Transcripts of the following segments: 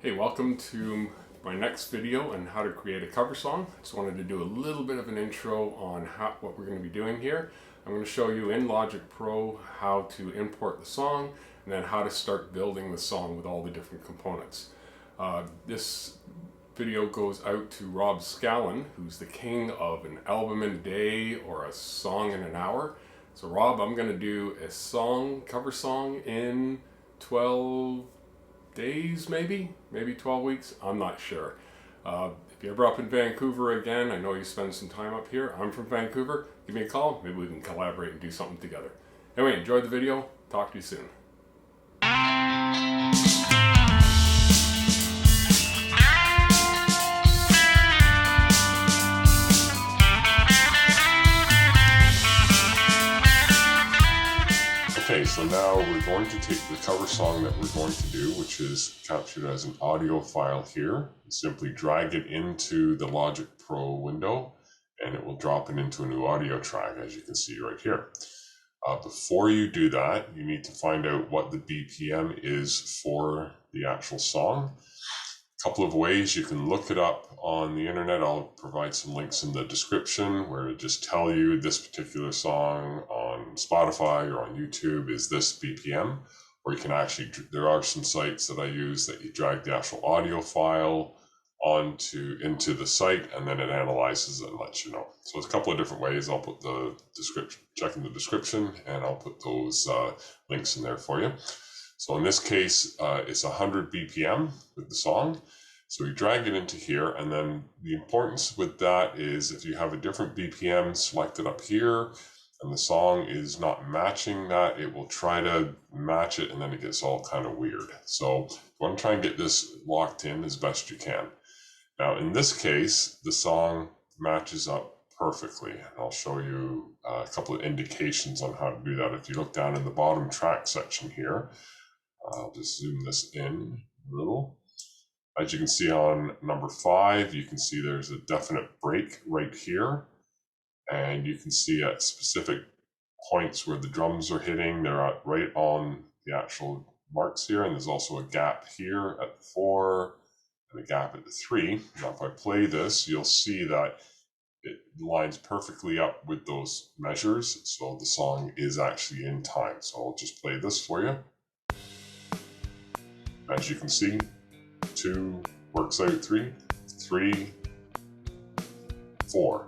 Hey, welcome to my next video on how to create a cover song. Just wanted to do a little bit of an intro on what we're going to be doing here. I'm going to show you in Logic Pro how to import the song and then how to start building the song with all the different components. This video goes out to Rob Scallon, who's the king of an album in a day or a song in an hour. So Rob, I'm going to do a cover song in 12 days, maybe 12 weeks, I'm not sure. If you're ever up in Vancouver again, I know you spend some time up here. I'm from Vancouver. Give me a call, maybe we can collaborate and do something together. Anyway, enjoy the video. Talk to you soon. Okay, so now we're going to take the cover song that we're going to do, which is captured as an audio file here, and simply drag it into the Logic Pro window, and it will drop it into a new audio track, as you can see right here. Before you do that, you need to find out what the BPM is for the actual song. A couple of ways you can look it up on the internet. I'll provide some links in the description where it just tell you this particular song on Spotify or on YouTube is this BPM, or you can actually, there are some sites that I use that you drag the actual audio file into the site, and then it analyzes it and lets you know. So there's a couple of different ways. I'll put the description, check in the description, and I'll put those links in there for you. So in this case, it's 100 BPM with the song. So you drag it into here, and then the importance with that is if you have a different BPM selected up here and the song is not matching that, it will try to match it and then it gets all kind of weird. So you want to try and get this locked in as best you can. Now in this case, the song matches up perfectly. I'll show you a couple of indications on how to do that. If you look down in the bottom track section here, I'll just zoom this in a little. As you can see on number 5, you can see there's a definite break right here. And you can see at specific points where the drums are hitting, they're right on the actual marks here. And there's also a gap here at the 4 and a gap at the 3. Now, if I play this, you'll see that it lines perfectly up with those measures. So the song is actually in time. So I'll just play this for you. As you can see, 2 works out 3, 3, 4.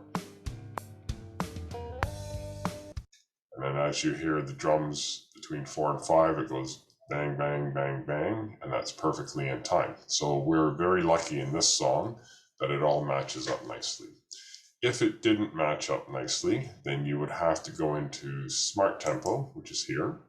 And then as you hear the drums between 4 and 5, it goes bang, bang, bang, bang, and that's perfectly in time. So we're very lucky in this song that it all matches up nicely. If it didn't match up nicely, then you would have to go into Smart Tempo, which is here,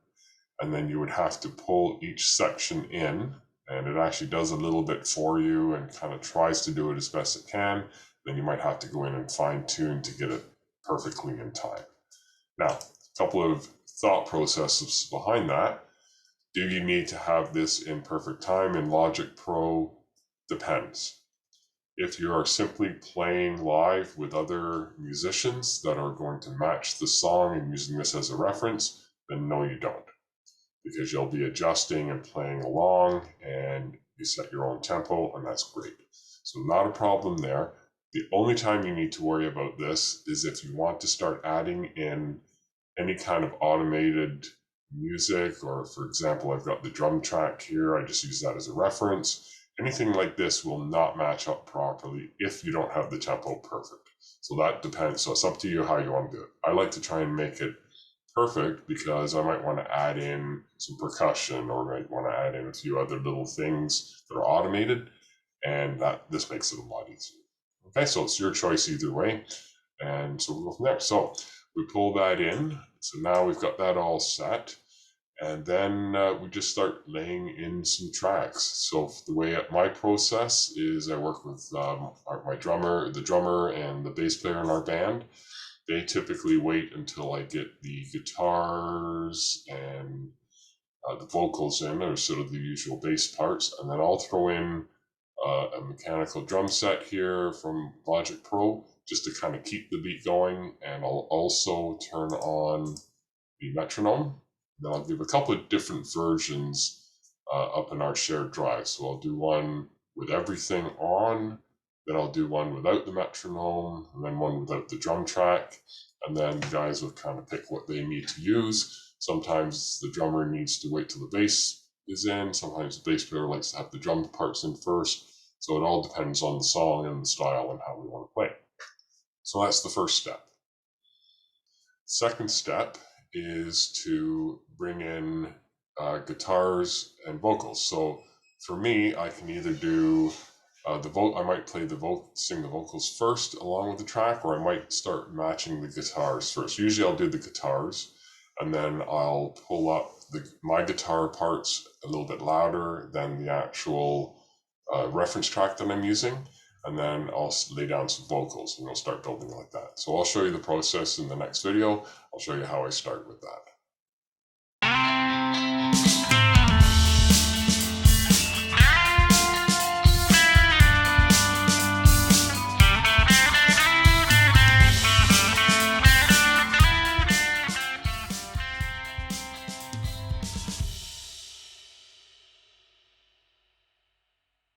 and then you would have to pull each section in, and it actually does a little bit for you and kind of tries to do it as best it can. Then you might have to go in and fine tune to get it perfectly in time. Now, a couple of thought processes behind that. Do you need to have this in perfect time in Logic Pro? Depends. If you are simply playing live with other musicians that are going to match the song and using this as a reference, then no, you don't. Because you'll be adjusting and playing along and you set your own tempo, and that's great. So not a problem there. The only time you need to worry about this is if you want to start adding in any kind of automated music, or for example, I've got the drum track here, I just use that as a reference. Anything like this will not match up properly if you don't have the tempo perfect. So that depends. So it's up to you how you want to do it. I like to try and make it perfect because I might want to add in some percussion, or might want to add in a few other little things that are automated, and this makes it a lot easier. Okay, so it's your choice either way, and so we'll go from there. So we pull that in, so now we've got that all set, and then we just start laying in some tracks. So the way my process is, I work with my drummer, the drummer and the bass player in our band. They typically wait until I get the guitars and the vocals in, or sort of the usual bass parts, and then I'll throw in a mechanical drum set here from Logic Pro just to kind of keep the beat going, and I'll also turn on the metronome. Then I'll give a couple of different versions up in our shared drive. So I'll do one with everything on. Then I'll do one without the metronome, and then one without the drum track. And then the guys will kind of pick what they need to use. Sometimes the drummer needs to wait till the bass is in. Sometimes the bass player likes to have the drum parts in first. So it all depends on the song and the style and how we want to play. So that's the first step. Second step is to bring in guitars and vocals. So for me, I can either do I might sing the vocals first along with the track, or I might start matching the guitars first. Usually I'll do the guitars, and then I'll pull up my guitar parts a little bit louder than the actual reference track that I'm using, and then I'll lay down some vocals and we'll start building like that. So I'll show you the process in the next video. I'll show you how I start with that.